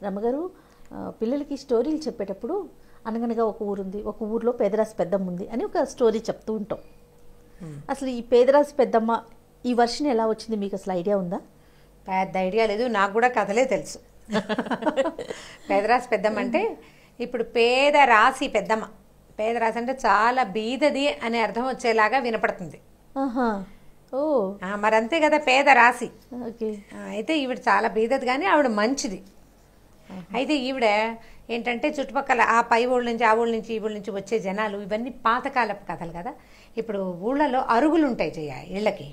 రమ్మగారు పిల్లలకి స్టోరీలు చెప్పేటప్పుడు అనగనగా ఒక ఊరుంది, ఒక ఊర్లో పేదరాశి పెద్దమ్మ ఉంది అని ఒక స్టోరీ చెప్తూ ఉంటాం. అసలు ఈ పేదరాశి పెద్దమ్మ ఈ వర్షన్ ఎలా వచ్చింది, మీకు అసలు ఐడియా ఉందా? పెద్ద ఐడియా లేదు, నాకు కూడా కథలే తెలుసు. పేదరాశి పెద్దమ్మ అంటే ఇప్పుడు పేద రాశి పెద్దమ్మ, పేద రాశి అంటే చాలా బీదది అనే అర్థం వచ్చేలాగా వినపడుతుంది. ఓ మరి అంతే కదా, పేద రాశి. ఓకే. అయితే ఈవిడ చాలా బీదది, కానీ ఆవిడ మంచిది. అయితే ఈవిడ ఏంటంటే చుట్టుపక్కల ఆ పై ఊళ్ళ నుంచి ఆ ఊళ్ళ నుంచి ఈ ఊళ్ళ నుంచి వచ్చే జనాలు, ఇవన్నీ పాతకాలపు కథలు కదా. ఇప్పుడు ఊళ్ళలో అరుగులు ఉంటాయి చెయ్య ఇళ్ళకి,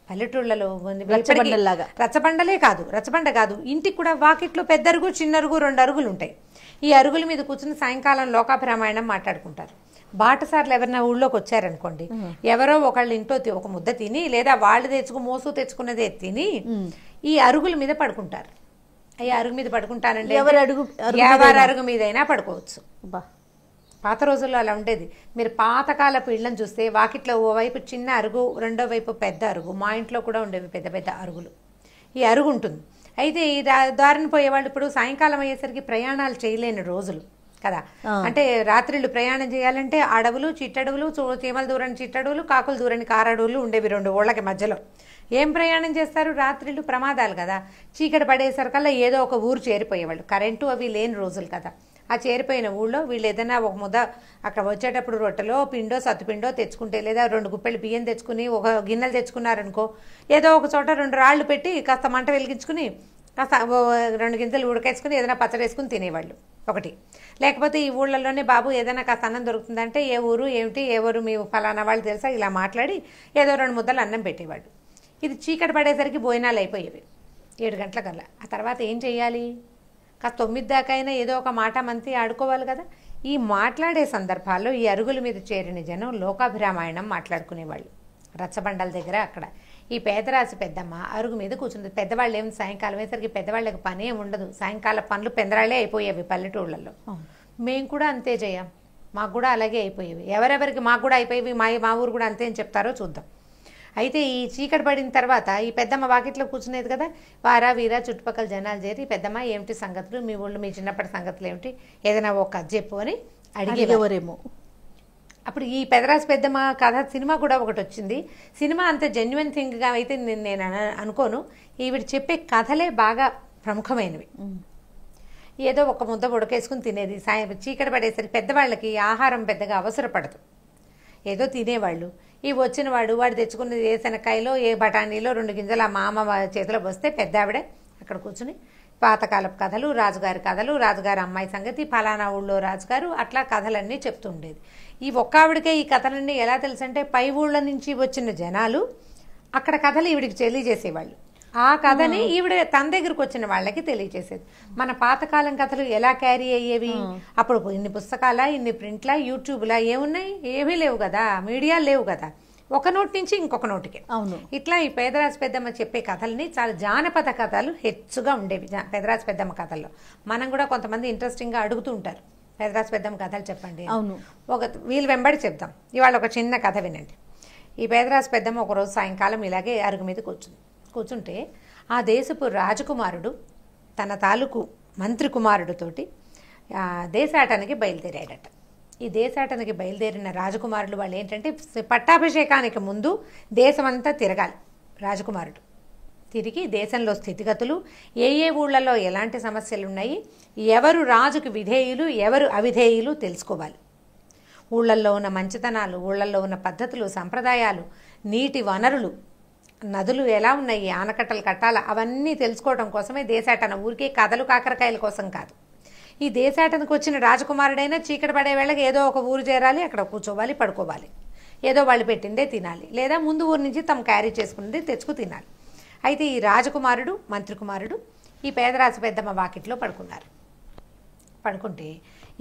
పల్లెటూళ్ళలో రచ్చబండలే కాదు, రచ్చబండ కాదు, ఇంటికి కూడా వాకిట్లో పెద్ద అరుగు చిన్న అరుగు 2 అరుగులు ఉంటాయి. ఈ అరుగుల మీద కూర్చుని సాయంకాలం లోకాభిరామాయణం మాట్లాడుకుంటారు. బాటసార్లు ఎవరైనా ఊళ్ళోకి వచ్చారనుకోండి, ఎవరో ఒకళ్ళు ఇంట్లో ఒక ముద్ద తిని లేదా వాళ్ళు మోసు తెచ్చుకున్నదే తిని ఈ అరుగుల మీద పడుకుంటారు. ఈ అరుగు మీద పడుకుంటానంటే ఎవరి అరుగు మీదైనా పడుకోవచ్చు. పాత రోజుల్లో అలా ఉండేది. మీరు పాతకాలపు ఇళ్ళని చూస్తే వాకిట్లో ఓవైపు చిన్న అరుగు, రెండో వైపు పెద్ద అరుగు. మా ఇంట్లో కూడా ఉండేవి పెద్ద పెద్ద అరుగులు. ఈ అరుగు ఉంటుంది. అయితే ఈ దారిని పోయేవాళ్ళు ఇప్పుడు సాయంకాలం అయ్యేసరికి ప్రయాణాలు చేయలేని రోజులు కదా. అంటే రాత్రిళ్ళు ప్రయాణం చేయాలంటే అడవులు, చిట్టడవులు, చీమల దూరని చిట్టడవులు, కాకుల దూరని కారడవులు ఉండేవి 2 ఊళ్ళకి మధ్యలో. ఏం ప్రయాణం చేస్తారు, రాత్రిళ్ళు ప్రమాదాలు కదా. చీకటి పడేసరికల్లా ఏదో ఒక ఊరు చేరిపోయేవాళ్ళు, కరెంటు అవి లేని రోజులు కదా. ఆ చేరిపోయిన ఊళ్ళో వీళ్ళు ఏదైనా ఒక ముద్ద అక్కడ వచ్చేటప్పుడు రొట్టెలో పిండో సత్తుపిండో తెచ్చుకుంటే, లేదా 2 గుప్పెళ్ళు బియ్యం తెచ్చుకుని ఒక గిన్నెలు తెచ్చుకున్నారనుకో, ఏదో ఒక చోట 2 రాళ్ళు పెట్టి కాస్త మంట వెలిగించుకుని కాస్త 2 గింజలు ఉడకేసుకుని ఏదైనా పచ్చడి వేసుకుని తినేవాళ్ళు ఒకటి. లేకపోతే ఈ ఊళ్ళల్లోనే బాబు ఏదైనా కాస్త అన్నం దొరుకుతుందంటే ఏ ఊరు ఏమిటి, ఎవరు మీ ఫలానా వాళ్ళు తెలుసా, ఇలా మాట్లాడి ఏదో 2 ముద్దలు అన్నం పెట్టేవాళ్ళు. ఇది చీకటి పడేసరికి భోజనాలు అయిపోయేవి 7 గంటల కల్లా. ఆ తర్వాత ఏం చెయ్యాలి, కాస్త 9 దాకా అయినా ఏదో ఒక మాట మంతి ఆడుకోవాలి కదా. ఈ మాట్లాడే సందర్భాల్లో ఈ అరుగుల మీద చేరిన జనం లోకాభిరామాయణం మాట్లాడుకునేవాళ్ళు రచ్చబండల దగ్గర. అక్కడ ఈ పేదరాశి పెద్దమ్మ అరుగు మీద కూర్చుంది. పెద్దవాళ్ళు ఏమి సాయంకాలం అయ్యేసరికి పెద్దవాళ్ళకి పని ఏమి ఉండదు, సాయంకాల పనులు పెందరాళ్ళే అయిపోయేవి పల్లెటూళ్ళల్లో. మేము కూడా అంతే చేయం, మాకు కూడా అలాగే అయిపోయేవి. ఎవరెవరికి మాకు కూడా అయిపోయేవి, మా ఊరు కూడా అంతే అని చెప్తారో చూద్దాం. అయితే ఈ చీకటి పడిన తర్వాత ఈ పెద్దమ్మ వాకిట్లో కూర్చునేది కదా, వారా వీరా చుట్టుపక్కల జనాలు చేరి పెద్దమ్మ ఏమిటి సంగతులు, మీ ఊళ్ళో మీ చిన్నప్పటి సంగతులు ఏమిటి, ఏదైనా ఒక కథ చెప్పు అని అడిగేవారేమో. అప్పుడు ఈ పెదరాశి పెద్దమ్మ కథ సినిమా కూడా ఒకటి వచ్చింది. సినిమా అంత జెన్యున్ థింగ్గా అయితే నేను అనుకోను. ఈవిడ చెప్పే కథలే బాగా ప్రముఖమైనవి. ఏదో ఒక ముద్ద ఉడకేసుకుని తినేది. చీకటి పడేసరికి పెద్దవాళ్ళకి ఆహారం పెద్దగా అవసరపడదు, ఏదో తినేవాళ్ళు. ఈ వచ్చిన వాడు తెచ్చుకున్నది ఏ శనక్కాయలో ఏ బఠానీలో 2 గింజలు ఆ మామ చేతిలో వస్తే పెద్ద ఆవిడే అక్కడ కూర్చుని పాతకాలపు కథలు, రాజుగారి కథలు, రాజుగారి అమ్మాయి సంగతి, ఫలానా ఊళ్ళో రాజుగారు, అట్లా కథలన్నీ చెప్తూ ఉండేది. ఈ ఒక్క ఆవిడకే ఈ కథలన్నీ ఎలా తెలుసంటే పై ఊళ్ళ నుంచి వచ్చిన జనాలు అక్కడ కథలు ఈవిడికి తెలియజేసేవాళ్ళు. ఆ కథని ఈవిడ తన దగ్గరకు వచ్చిన వాళ్ళకి తెలియజేసేది. మన పాతకాలం కథలు ఎలా క్యారీ అయ్యేవి, అప్పుడు ఇన్ని పుస్తకాలా, ఇన్ని ప్రింట్లా, యూట్యూబ్లా ఏమున్నాయి, ఏమీ లేవు కదా, మీడియా లేవు కదా, ఒక నోటి నుంచి ఇంకొక నోటికి. అవును. ఇట్లా ఈ పేదరాశి పెద్దమ్మ చెప్పే కథల్ని చాలా జానపద కథలు హెచ్చుగా ఉండేవి పేదరాశి పెద్దమ్మ కథల్లో. మనం కూడా కొంతమంది ఇంట్రెస్టింగ్గా అడుగుతూ ఉంటారు, పేదరాశి పెద్దమ్మ కథలు చెప్పండి. అవును. వీళ్ళు వెంబడి చెప్తాం. ఇవాళ ఒక చిన్న కథ వినండి. ఈ పేదరాశి పెద్దమ్మ ఒకరోజు సాయంకాలం ఇలాగే అరుగు మీద కూర్చుంటే ఆ దేశపు రాజకుమారుడు తన తాలూకు మంత్రి కుమారుడితోటి దేశాటానికి బయలుదేరాడట. ఈ దేశాటానికి బయలుదేరిన రాజకుమారులు వాళ్ళు ఏంటంటే పట్టాభిషేకానికి ముందు దేశమంతా తిరగాలి రాజకుమారుడు. తిరిగి దేశంలో స్థితిగతులు, ఏ ఊళ్ళలో ఎలాంటి సమస్యలు ఉన్నాయి, ఎవరు రాజుకు విధేయులు ఎవరు అవిధేయులు తెలుసుకోవాలి. ఊళ్ళల్లో ఉన్న మంచితనాలు, ఊళ్ళల్లో ఉన్న పద్ధతులు, సంప్రదాయాలు, నీటి వనరులు, నదులు ఎలా ఉన్నాయి, ఆనకట్టలు కట్టాలా, అవన్నీ తెలుసుకోవడం కోసమే దేశాటన. ఊరికే కథలు కాకరకాయల కోసం కాదు. ఈ దేశాటనకు వచ్చిన రాజకుమారుడైనా చీకటి పడే వేళకి ఏదో ఒక ఊరు చేరాలి, అక్కడ కూర్చోవాలి, పడుకోవాలి, ఏదో వాళ్ళు పెట్టిందే తినాలి, లేదా ముందు ఊరు నుంచి తమ క్యారీ చేసుకున్నది తెచ్చుకు తినాలి. అయితే ఈ రాజకుమారుడు మంత్రి కుమారుడు ఈ పేదరాశి పెద్దమ్మ వాకిట్లో పడుకున్నారు. పడుకుంటే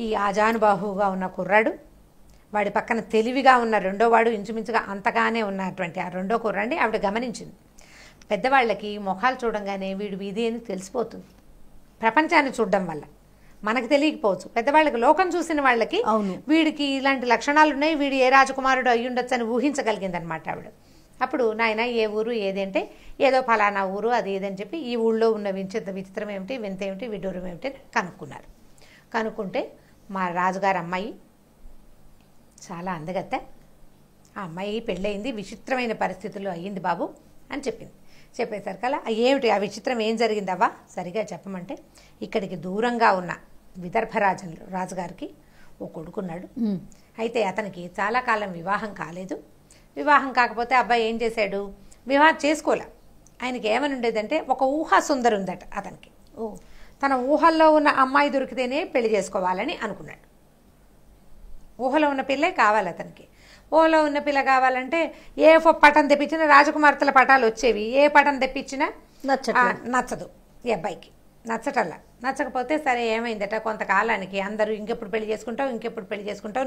ఈ ఆజానుబాహువుగా ఉన్న కుర్రాడు, వాడి పక్కన తెలివిగా ఉన్న రెండో వాడు, ఇంచుమించుగా అంతగానే ఉన్నటువంటి ఆ రెండో కుర్రాడిని ఆవిడ గమనించింది. పెద్దవాళ్ళకి ముఖాలు చూడంగానే వీడు వీధి అని తెలిసిపోతుంది, ప్రపంచాన్ని చూడడం వల్ల. మనకు తెలియకపోవచ్చు, పెద్దవాళ్ళకి లోకం చూసిన వాళ్ళకి వీడికి ఇలాంటి లక్షణాలు ఉన్నాయి, వీడు ఏ రాజకుమారుడు అయ్యుండొచ్చు అని ఊహించగలిగింది అనమాట ఆవిడ. అప్పుడు నాయన ఏ ఊరు ఏదంటే ఏదో ఫలానా ఊరు అది ఏదని చెప్పి ఈ ఊళ్ళో ఉన్న విచిత్రం ఏమిటి వింత ఏమిటి విడ్డూరం ఏమిటి కనుక్కున్నారు. కనుక్కుంటే మా రాజుగారు అమ్మాయి చాలా అందగత్తే, ఆ అమ్మాయి పెళ్ళయింది, విచిత్రమైన పరిస్థితుల్లో అయ్యింది బాబు అని చెప్పింది. చెప్పేసరికల్లా ఏమిటి ఆ విచిత్రం ఏం జరిగిందవ్వా సరిగా చెప్పమంటే, ఇక్కడికి దూరంగా ఉన్న రాజుగారికి ఓ కొడుకున్నాడు. అయితే అతనికి చాలా కాలం వివాహం కాలేదు. వివాహం కాకపోతే అబ్బాయి ఏం చేశాడు, వివాహం చేసుకోలే. ఆయనకి ఏమని ఉండేదంటే ఒక ఊహా సుందరి ఉందట అతనికి. తన ఊహల్లో ఉన్న అమ్మాయి దొరికితేనే పెళ్లి చేసుకోవాలని అనుకున్నాడు. ఊహలో ఉన్న పిల్లే కావాలి అతనికి. ఊహలో ఉన్న పిల్ల కావాలంటే ఏ పటం తెప్పించినా రాజకుమార్తెల పటాలు వచ్చేవి, ఏ పటం తెప్పించినా నచ్చదు ఈ అబ్బాయికి, నచ్చటల్లా. నచ్చకపోతే సరే ఏమైందట, కొంతకాలానికి అందరూ ఇంకెప్పుడు పెళ్లి చేసుకుంటావు,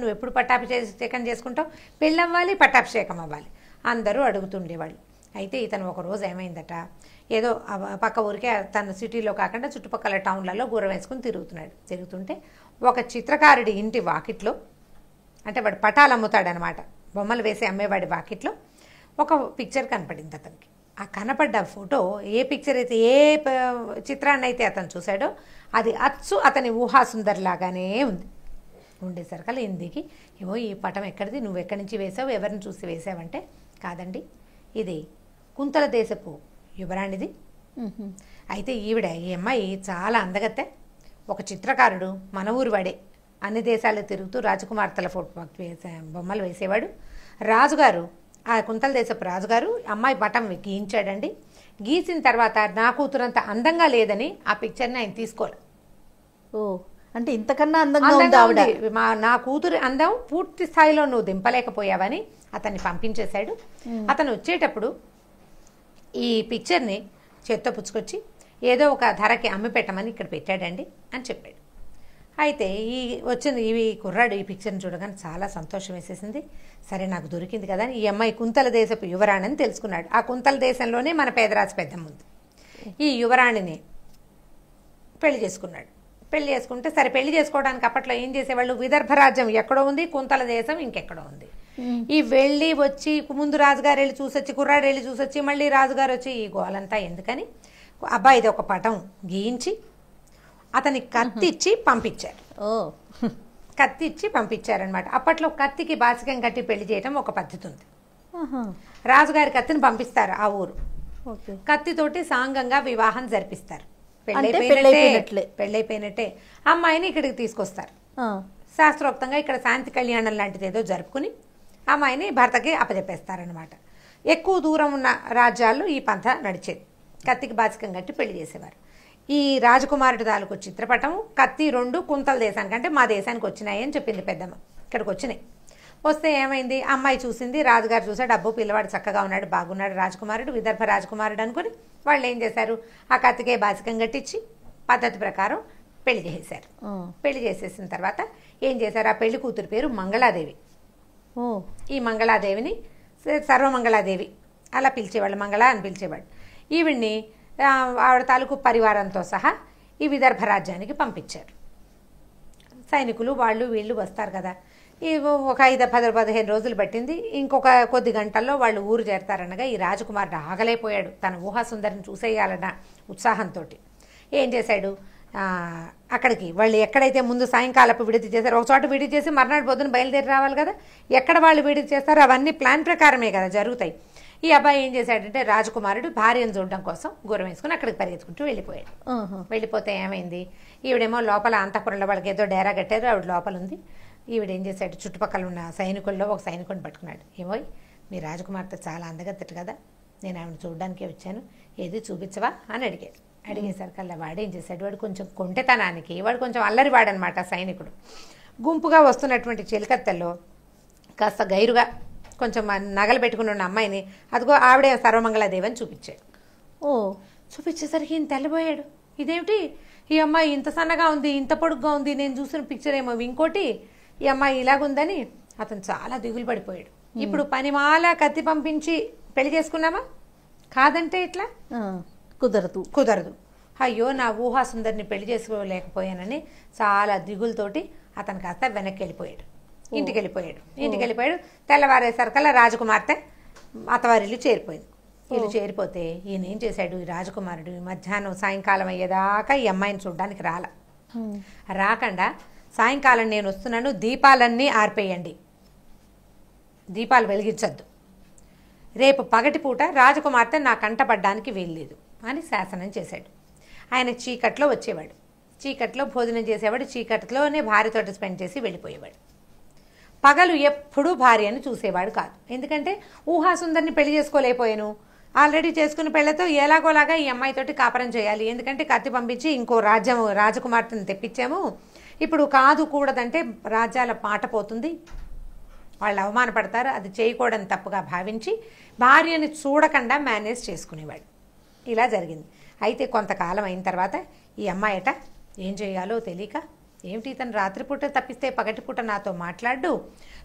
నువ్వు ఎప్పుడు పట్టాభిషేకం చేసుకుంటావు, పెళ్ళి అవ్వాలి, పట్టాభిషేకం అవ్వాలి అందరూ అడుగుతుండేవాళ్ళు. అయితే ఇతను ఒక రోజు ఏమైందట, ఏదో పక్క ఊరికే తన సిటీలో కాకుండా చుట్టుపక్కల టౌన్లలో గుర్రం వేసుకుని తిరుగుతుంటే ఒక చిత్రకారుడి ఇంటి వాకిట్లో, అంటే వాడు పటాలు అమ్ముతాడనమాట, బొమ్మలు వేసి అమ్మేవాడి వాకిట్లో ఒక పిక్చర్ కనపడింది అతనికి. ఆ కనపడ్డ ఫోటో ఏ పిక్చర్ అయితే ఏ చిత్రాన్ని అయితే అతను చూశాడో అది అచ్చు అతని ఊహాసుందరిలాగానే ఉంది. ఉండేసరికల్లా ఇందుకి ఏమో ఈ పటం ఎక్కడిది, నువ్వు ఎక్కడి నుంచి వేసావు, ఎవరిని చూసి వేసావంటే, కాదండి ఇది కుంతల దేశపు యువరాణిది. అయితే ఈవిడ ఈ అమ్మాయి చాలా అందగత్తే, ఒక చిత్రకారుడు మన ఊరు వాడే, అన్ని దేశాలు తిరుగుతూ రాజకుమార్తెల ఫోటో బొమ్మలు వేసేవాడు. రాజుగారు, ఆ కుంతల దేశపు రాజుగారు అమ్మాయి పటం గీయించాడండి. గీసిన తర్వాత నా కూతురంత అందంగా లేదని ఆ పిక్చర్ని ఆయన తీసుకోవాలి. అంటే ఇంతకన్నా అందంగా నా కూతురు అందం పూర్తి స్థాయిలో నువ్వు దింపలేకపోయావని అతన్ని పంపించేశాడు. అతను వచ్చేటప్పుడు ఈ పిక్చర్ని చేత్తో పుచ్చుకొచ్చి ఏదో ఒక ధరకి అమ్మి పెట్టమని ఇక్కడ పెట్టాడండి అని చెప్పాడు. అయితే ఈ కుర్రాడు ఈ పిక్చర్ని చూడగానే చాలా సంతోషం వేసేసింది. సరే నాకు దొరికింది కదా అని ఈ అమ్మాయి కుంతల దేశపు యువరాణిని తెలుసుకున్నాడు. ఆ కుంతల దేశంలోనే మన పేదరాజు పెద్దమ్మ ఉంది. ఈ యువరాణిని పెళ్లి చేసుకున్నాడు. పెళ్లి చేసుకుంటే సరే, పెళ్లి చేసుకోవడానికి అప్పట్లో ఏం చేసేవాళ్ళు, విదర్భ రాజ్యం ఎక్కడో ఉంది, కుంతల దేశం ఇంకెక్కడో ఉంది. ఈ వెళ్ళి వచ్చి ముందు రాజుగారు వెళ్ళి చూసొచ్చి, కుర్రాడు వెళ్ళి చూసొచ్చి, మళ్ళీ రాజుగారు వచ్చి ఈ గోలంతా ఎందుకని అబ్బాయిది ఒక పటం గీయించి అతని కత్తిచ్చి పంపించారు. కత్తిచ్చి పంపించారనమాట. అప్పట్లో కత్తికి బాసికం కట్టి పెళ్లి చేయడం ఒక పద్ధతి ఉంది. రాజుగారి కత్తిని పంపిస్తారు ఆ ఊరు. కత్తితోటి సాంగంగా వివాహం జరిపిస్తారు. పెళ్ళైపోయినట్టే అమ్మాయిని ఇక్కడికి తీసుకొస్తారు. శాస్త్రోక్తంగా ఇక్కడ శాంతి కళ్యాణం లాంటిది ఏదో జరుపుకుని అమ్మాయిని భర్తకి అప్పచెప్పేస్తారనమాట. ఎక్కువ దూరం ఉన్న రాజ్యాల్లో ఈ పంథ నడిచేది. కత్తికి బాసికం కట్టి పెళ్లి చేసేవారు. ఈ రాజకుమారుడి తాలూకు చిత్రపటం, కత్తి రెండు కుంతల దేశానికి, అంటే మా దేశానికి వచ్చినాయి అని చెప్పింది పెద్దమ్మ. ఇక్కడికి వచ్చినాయి. వస్తే ఏమైంది, అమ్మాయి చూసింది, రాజుగారు చూసాడు, అబ్బో పిల్లవాడు చక్కగా ఉన్నాడు, బాగున్నాడు, రాజకుమారుడు, విదర్భ రాజకుమారుడు అనుకుని వాళ్ళు ఏం చేశారు, ఆ కత్తికే బాసికం కట్టించి పద్ధతి ప్రకారం పెళ్లి చేసేశారు. పెళ్లి చేసేసిన తర్వాత ఏం చేశారు, ఆ పెళ్లి కూతురు పేరు మంగళాదేవి. ఈ మంగళాదేవిని సర్వమంగళాదేవి అలా పిలిచేవాళ్ళు, మంగళ అని పిలిచేవాళ్ళు. ఈవిడ్ని ఆవిడ తాలూకు పరివారంతో సహా ఈ విదర్భ రాజ్యానికి పంపించారు. సైనికులు వాళ్ళు వీళ్ళు వస్తారు కదా. ఒక 5-10-15 రోజులు పట్టింది. ఇంకొక కొద్ది గంటల్లో వాళ్ళు ఊరు చేరతారనగా ఈ రాజకుమారుడు ఆగలేకపోయాడు. తన ఊహాసుందరిని చూసేయాలన్న ఉత్సాహంతో ఏం చేశాడు, అక్కడికి వాళ్ళు ఎక్కడైతే ముందు సాయంకాలపు విడిది చేశారో ఒక చోట విడిది చేసి మర్నాడు పొద్దున బయలుదేరి రావాలి కదా. ఎక్కడ వాళ్ళు విడిది చేస్తారో అవన్నీ ప్లాన్ ప్రకారమే కదా జరుగుతాయి. ఈ అబ్బాయి ఏం చేశాడంటే, రాజకుమారుడు భార్యను చూడడం కోసం గుర్రం వేసుకుని అక్కడికి పరిగెత్తుకుంటూ వెళ్ళిపోయాడు. వెళ్ళిపోతే ఏమైంది, ఈవిడేమో లోపల అంతఃపురంలో వాళ్ళకి ఏదో డేరా కట్టారు, ఆవిడ లోపల ఉంది. ఈవిడేం చేశాడు, చుట్టుపక్కల ఉన్న సైనికుల్లో ఒక సైనికుని పట్టుకున్నాడు. ఏమోయ్ మీ రాజకుమార్తె చాలా అందగత్తెట కదా, నేను ఆవిడ చూడడానికే వచ్చాను, ఏది చూపించవా అని అడిగాడు. అడిగేసరికల్లా వాడేం చేశాడు, వాడు కొంచెం కొంటెతనానికి, వాడు కొంచెం అల్లరివాడనమాట సైనికుడు. గుంపుగా వస్తున్నటువంటి చిలకత్తెల్లో కాస్త గైరుగా కొంచెం నగలు పెట్టుకుని ఉన్న అమ్మాయిని, అదిగో ఆవిడే సర్వమంగళాదేవి అని చూపించాడు. చూపించేసరికి ఈయన తెల్లబోయాడు. ఇదేమిటి, ఈ అమ్మాయి ఇంత సన్నగా ఉంది, ఇంత పొడుగ్గా ఉంది, నేను చూసిన పిక్చర్ ఏమో ఇంకోటి, ఈ అమ్మాయి ఇలాగుందని అతను చాలా దిగులు పడిపోయాడు. ఇప్పుడు పనిమాల కత్తి పంపించి పెళ్లి చేసుకున్నామా, కాదంటే ఇట్లా కుదరదు. అయ్యో నా ఊహా సుందరిని పెళ్లి చేసుకోలేకపోయానని చాలా దిగులతోటి అతను కాస్త వెనక్కి వెళ్ళిపోయాడు. ఇంటికి వెళ్ళిపోయాడు. తెల్లవారేసరికల్లా రాజకుమార్తె అత్తవారిల్లు చేరిపోయింది. ఇల్లు చేరిపోతే ఈయన ఏం చేశాడు, ఈ రాజకుమారుడు మధ్యాహ్నం సాయంకాలం అయ్యేదాకా ఈ అమ్మాయిని చూడడానికి రాకుండా సాయంకాలం నేను వస్తున్నాను, దీపాలన్నీ ఆర్పేయండి, దీపాలు వెలిగించద్దు, రేపు పగటిపూట రాజకుమార్తె నా కంటపడ్డానికి వీల్లేదు అని శాసనం చేశాడు. ఆయన చీకట్లో వచ్చేవాడు, చీకట్లో భోజనం చేసేవాడు, చీకట్లోనే భార్యతోటి స్పెండ్ చేసి వెళ్ళిపోయేవాడు. పగలు ఎప్పుడూ భార్యను చూసేవాడు కాదు. ఎందుకంటే ఊహాసుందరిని పెళ్లి చేసుకోలేకపోయాను, ఆల్రెడీ చేసుకున్న పెళ్లతో ఎలాగోలాగా ఈ అమ్మాయితోటి కాపురం చేయాలి, ఎందుకంటే కత్తి పంపించి ఇంకో రాజకుమార్తెను తెప్పించాము, ఇప్పుడు కాదు కూడదంటే రాజ్యాల పాట పోతుంది, వాళ్ళు అవమానపడతారు, అది చేయకూడని తప్పుగా భావించి భార్యని చూడకుండా మేనేజ్ చేసుకునేవాడు. ఇలా జరిగింది. అయితే కొంతకాలం అయిన తర్వాత ఈ అమ్మాయట ఏం చేయాలో తెలియక, ఏమిటి ఇతను రాత్రిపూట తప్పిస్తే పగటిపూట నాతో మాట్లాడు,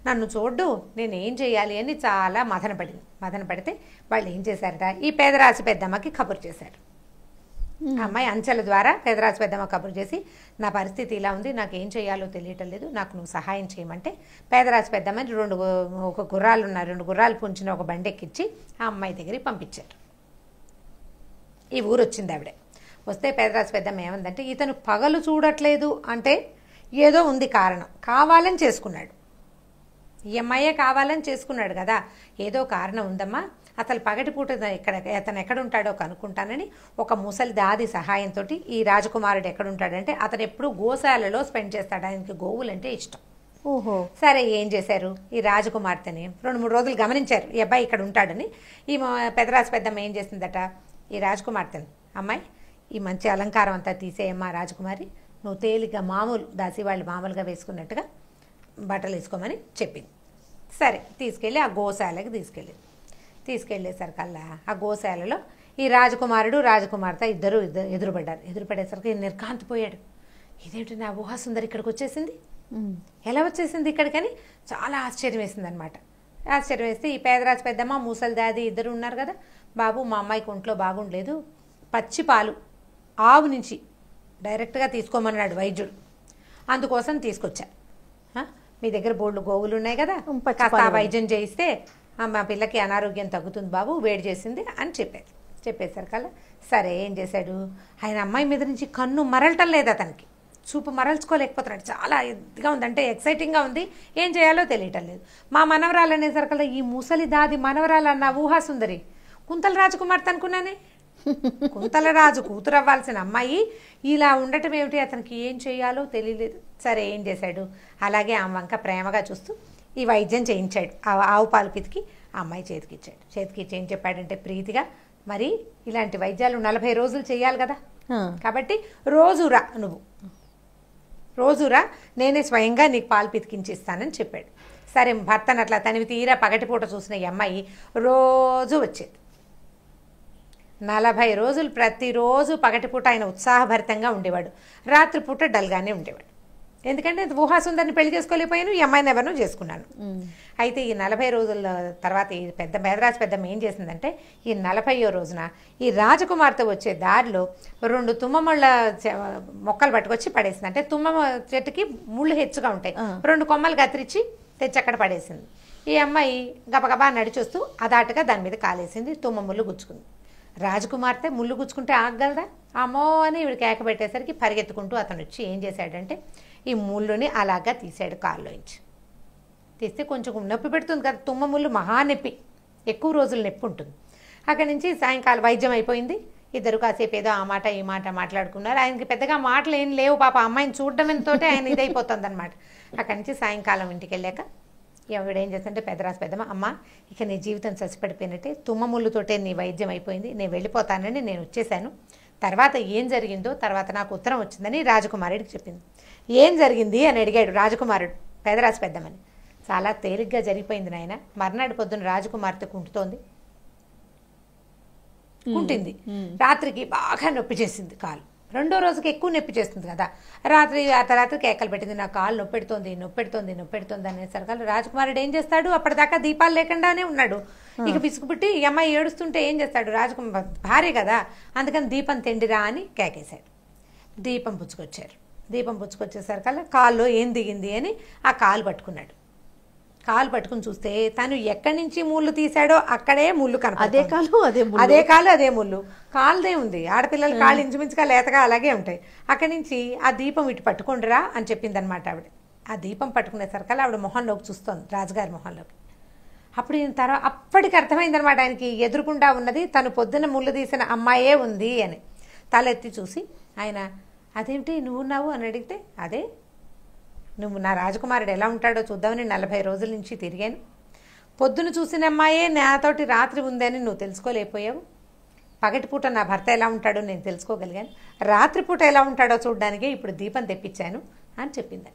నన్ను చూడ్డు, నేను ఏం చేయాలి అని చాలా మదన పడితే వాళ్ళు ఏం చేశారట, ఈ పేదరాశి పెద్దమ్మకి కబురు చేశారు. అమ్మాయి అంచెల ద్వారా పేదరాశి పెద్దమ్మ కబురు చేసి, నా పరిస్థితి ఇలా ఉంది, నాకు ఏం చేయాలో తెలియటం లేదు, నాకు నువ్వు సహాయం చేయమంటే పేదరాశి పెద్దమ్మని రెండు గుర్రాలు పుంచిన ఒక బండి ఎక్కించి ఆ అమ్మాయి దగ్గరికి పంపించారు. ఈ ఊరు వచ్చింది ఆవిడ. వస్తే పేదరాశి పెద్దమ్మ ఏమందంటే, ఇతను పగలు చూడట్లేదు అంటే ఏదో ఉంది కారణం, కావాలని చేసుకున్నాడు, ఈ అమ్మాయే కావాలని చేసుకున్నాడు కదా, ఏదో కారణం ఉందమ్మా, అసలు పగటిపూట అతను ఎక్కడుంటాడో కనుక్కుంటానని ఒక ముసలి దాది సహాయంతో ఈ రాజకుమారుడు ఎక్కడుంటాడంటే అతను ఎప్పుడు గోశాలలో స్పెండ్ చేస్తాడు, ఆయనకి గోవులంటే ఇష్టం. ఓహో. సరే ఏం చేశారు, ఈ రాజకుమార్తెని 2-3 రోజులు గమనించారు, ఈ అబ్బాయి ఇక్కడ ఉంటాడని. ఈ పెదరాశి పెద్దమ్మ ఏం చేసిందట, ఈ రాజకుమార్తెని, అమ్మాయి ఈ మంచి అలంకారం అంతా తీసేయమ్మా రాజకుమారి, నువ్వు తేలిగ్గా మామూలు దాసి వాళ్ళు మామూలుగా వేసుకున్నట్టుగా బట్టలు వేసుకోమని చెప్పింది. సరే తీసుకెళ్ళి ఆ గోశాలకి తీసుకెళ్ళేసరికల్లా ఆ గోశాలలో ఈ రాజకుమారుడు రాజకుమార్తె ఇద్దరు ఎదురుపడేసరికి నిర్కాంతిపోయాడు. ఇదేంటి నా ఊహాసుందరి ఇక్కడికి వచ్చేసింది, ఎలా వచ్చేసింది ఇక్కడికని చాలా ఆశ్చర్యం వేసింది అనమాట. ఆశ్చర్యం వేస్తే ఈ పేదరాజు పెద్దమ్మ ముసలి దాది ఇద్దరు ఉన్నారు కదా, బాబు మా అమ్మాయికి ఒంట్లో బాగుండలేదు, పచ్చి పాలు ఆవు నుంచి డైరెక్ట్గా తీసుకోమన్నాడు వైద్యుడు, అందుకోసం తీసుకొచ్చా, మీ దగ్గర బోల్డ్ గోవులు ఉన్నాయి కదా, కాస్త వైద్యం చేయిస్తే మా పిల్లకి అనారోగ్యం తగ్గుతుంది బాబు, వేడి చేసింది అని చెప్పేసరికల్లా సరే ఏం చేశాడు, ఆయన అమ్మాయి మీద నుంచి కన్ను మరలటం లేదు, అతనికి చూపు మరల్చుకోలేకపోతున్నాడు, చాలా ఇదిగా ఉంది, అంటే ఎక్సైటింగ్గా ఉంది, ఏం చేయాలో తెలియటం లేదు. మా మనవరాలు అనేసరికల్లా ఈ ముసలి దాది మనవరాలు అన్న ఊహాసుందరి కుంతల రాజకుమార్తె అనుకున్నానే, కుంతల రాజు కూతురు అవ్వాల్సిన అమ్మాయి ఇలా ఉండటం ఏమిటి, అతనికి ఏం చేయాలో తెలియలేదు. సరే ఏం చేశాడు, అలాగే ఆ వంక ప్రేమగా చూస్తూ ఈ వైద్యం చేయించాడు, ఆవు పాలు పితికి ఆ అమ్మాయి చేతికిచ్చి ఏం చెప్పాడంటే ప్రీతిగా, మరి ఇలాంటి వైద్యాలు 40 రోజులు చేయాలి కదా, కాబట్టి రోజురా నేనే స్వయంగా నీకు పాలు పితికించి ఇస్తానని చెప్పాడు. సరే భర్తను అట్లా తనివి తీరా పగటిపూట చూసిన ఈ అమ్మాయి రోజు వచ్చేది. 40 రోజులు ప్రతిరోజు పగటిపూట ఆయన ఉత్సాహభరితంగా ఉండేవాడు, రాత్రిపూట డల్గానే ఉండేవాడు. ఎందుకంటే ఊహాసుందరిని పెళ్లి చేసుకోలేకపోయాను, ఈ అమ్మాయిని ఎవరినో చేసుకున్నాను. అయితే ఈ 40 రోజుల తర్వాత ఈ పేదరాజు పెద్దమ్మ ఏం చేసిందంటే, ఈ 40వ రోజున ఈ రాజకుమార్తె వచ్చే దారిలో 2 తుమ్మముళ్ళ మొక్కలు పట్టుకొచ్చి పడేసింది. అంటే తుమ్మ చెట్టుకి ముళ్ళు హెచ్చుగా ఉంటాయి, 2 కొమ్మలు కత్తిరించి తెచ్చి అక్కడ పడేసింది. ఈ అమ్మాయి గబగబా నడిచొస్తూ అదాటుగా దాని మీద కాలేసింది, తుమ్మ ముళ్ళు గుచ్చుకుంది. రాజకుమార్తె ముళ్ళు గుచ్చుకుంటే ఆగగలదా, అమ్మో అని ఇవిడ కేక పెట్టేసరికి పరిగెత్తుకుంటూ అతను వచ్చి ఏం చేశాడంటే ఈ ముళ్ళుని అలాగా తీసాడు కాళ్ళలోంచి. తీస్తే కొంచెం నొప్పి పెడుతుంది కదా, తుమ్మ ముళ్ళు మహా నొప్పి, ఎక్కువ రోజులు నొప్పి ఉంటుంది. అక్కడి నుంచి సాయంకాలం వైద్యం అయిపోయింది, ఇద్దరు కాసేపు ఏదో ఆ మాట ఈ మాట మాట్లాడుకున్నారు. ఆయనకి పెద్దగా మాటలు ఏం లేవు, పాప అమ్మాయిని చూడడంతోటే ఆయన ఇదైపోతుంది అనమాట. అక్కడి నుంచి సాయంకాలం ఇంటికి వెళ్ళాక ఎవడు ఏం చేస్తుంటే పెదరాశి పెద్దమ్మ, అమ్మ ఇక నీ జీవితం చచ్చిపడిపోయినట్టే, తుమ్మ ముళ్ళుతోటే నీ వైద్యం అయిపోయింది, నేను వెళ్ళిపోతానని నేను వచ్చేసాను, తర్వాత ఏం జరిగిందో తర్వాత నాకు ఉత్తరం వచ్చిందని రాజకుమారుడికి చెప్పింది. ఏం జరిగింది అని అడిగాడు రాజకుమారుడు పేదరాశి పెద్దమ్మని. చాలా తేలిగ్గా జరిగిపోయింది నాయన, మర్నాడు పొద్దున రాజకుమార్తె కుంటింది, రాత్రికి బాగా నొప్పి చేసింది కాలు, 2వ రోజుకి ఎక్కువ నొప్పి చేస్తుంది కదా, రాత్రి కేకలు పెట్టింది, నా కాలు నొప్పెడుతోంది అనేసరికి రాజకుమారుడు ఏం చేస్తాడు, అప్పటిదాకా దీపాలు లేకుండానే ఉన్నాడు. ఇక పిసుకుపుట్టి ఈ అమ్మాయి ఏడుస్తుంటే ఏం చేస్తాడు, భార్య కదా, అందుకని దీపం తెండిరా అని కేకేశాడు. దీపం పుచ్చుకొచ్చేసరికల్లా కాల్లో ఏం దిగింది అని ఆ కాలు పట్టుకున్నాడు. కాలు పట్టుకుని చూస్తే తను ఎక్కడి నుంచి ముళ్ళు తీశాడో అక్కడే ముళ్ళు అదే కాలు అదే ముళ్ళు. అదే కాలు అదే ముళ్ళు. కాలుదే ఉంది, ఆడపిల్లల కాళ్ళు ఇంచుమించుగా లేతగా అలాగే ఉంటాయి. అక్కడి నుంచి ఆ దీపం ఇటు పట్టుకుండిరా అని చెప్పింది అనమాట ఆవిడ. ఆ దీపం పట్టుకునేసరికల్లా ఆవిడ మొహంలోకి చూస్తోంది, రాజుగారి మొహంలోకి. అప్పుడు ఈయన తర్వాత అప్పటికి అర్థమైందనమాట ఆయనకి, ఎదురుకుండా ఉన్నది తను పొద్దున ముళ్ళు తీసిన అమ్మాయే ఉంది అని. తలెత్తి చూసి ఆయన, అదేమిటి నువ్వున్నావు అని అడిగితే, అదే నువ్వు నా రాజకుమారుడు ఎలా ఉంటాడో చూద్దామని 40 రోజుల నుంచి తిరిగాను. పొద్దున చూసిన అమ్మాయే నాతోటి రాత్రి ఉందని నువ్వు తెలుసుకోలేకపోయావు. పగటిపూట నా భర్త ఎలా ఉంటాడో నేను తెలుసుకోగలిగాను, రాత్రిపూట ఎలా ఉంటాడో చూడడానికే ఇప్పుడు దీపం తెప్పించాను అని చెప్పింది.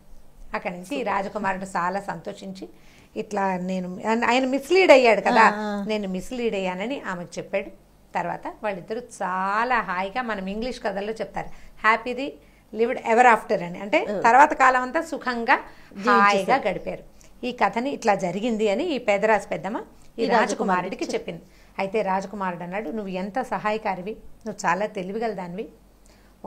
అక్కడి నుంచి ఈ రాజకుమారుడు చాలా సంతోషించి, ఇట్లా నేను ఆయన మిస్లీడ్ అయ్యాడు కదా, నేను మిస్లీడ్ అయ్యానని ఆమెకు చెప్పాడు. తర్వాత వాళ్ళిద్దరూ చాలా హాయిగా, మనం ఇంగ్లీష్ కథల్లో చెప్తారు హ్యాపీది లివ్డ్ ఎవర్ ఆఫ్టర్ అని, అంటే తర్వాత కాలం అంతా సుఖంగా హాయిగా గడిపారు. ఈ కథని ఇట్లా జరిగింది అని ఈ పేదరాజు పెద్దమ్మ ఈ రాజకుమారుడికి చెప్పింది. అయితే రాజకుమారుడు అన్నాడు, నువ్వు ఎంత సహాయకారివి, నువ్వు చాలా తెలివిగల దానివి.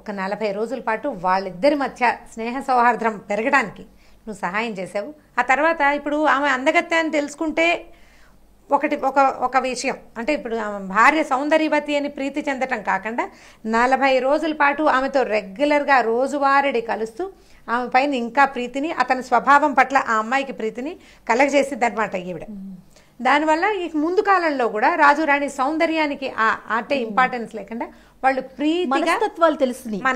ఒక 40 రోజుల పాటు వాళ్ళిద్దరి మధ్య స్నేహ సౌహార్దం పెరగడానికి నువ్వు సహాయం చేసావు. ఆ తర్వాత ఇప్పుడు ఆమె అందగత్యాన్ని తెలుసుకుంటే ఒక విషయం, అంటే ఇప్పుడు ఆమె భార్య సౌందర్యవతి అని ప్రీతి చెందటం కాకుండా 40 రోజుల పాటు ఆమెతో రెగ్యులర్గా రోజువారీ కలుస్తూ ఆమె పైన ఇంకా ప్రీతిని, అతని స్వభావం పట్ల ఆ అమ్మాయికి ప్రీతిని కలగజేసింది అనమాట ఈవిడ. దానివల్ల ఈ ముందు కాలంలో కూడా రాజు రాణి సౌందర్యానికి అంటే ఇంపార్టెన్స్ లేకుండా వాళ్ళు ప్రీతిగా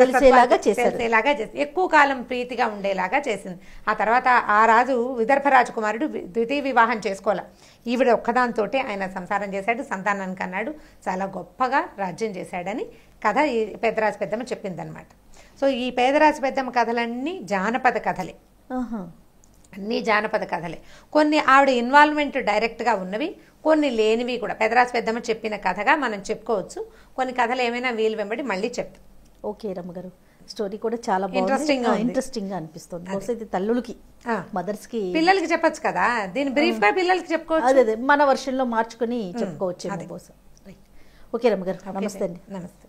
తెలిసేలాగా చేసి ఎక్కువ కాలం ప్రీతిగా ఉండేలాగా చేసింది. ఆ తర్వాత ఆ రాజు విదర్భ రాజకుమారుడు ద్వితీయ వివాహం చేసుకోవాలి, ఈవిడ ఒక్కదాంతోటే ఆయన సంసారం చేశాడు, సంతానానికి అన్నాడు, చాలా గొప్పగా రాజ్యం చేశాడని కథ ఈ పేదరాజు పెద్దమ్మ చెప్పిందనమాట. సో ఈ పేదరాజు పెద్దమ్మ కథలన్నీ జానపద కథలే, అన్నీ జానపద కథలే. కొన్ని ఆవిడ ఇన్వాల్వ్మెంట్ డైరెక్ట్గా ఉన్నవి, కొన్ని లేనివి కూడా పెదరాజు పెద్దమ్మ చెప్పిన కథగా మనం చెప్పుకోవచ్చు. కొన్ని కథలు ఏమైనా వీలు వెంబడి మళ్ళీ చెప్తాం. ఓకే రమ్మగారు, స్టోరీ కూడా చాలా ఇంట్రెస్టింగ్ గా అనిపిస్తుంది. బహుశా ఇది తల్లులకి, మదర్స్ కి, పిల్లలకి చెప్పొచ్చు కదా, దీని బ్రీఫ్ గా పిల్లలకి చెప్పుకోవచ్చు. అదే మన వర్షన్ లో మార్చుకుని చెప్పుకోవచ్చు బహుశా. ఓకే రమ్మగారు, నమస్తే అండి. నమస్తే.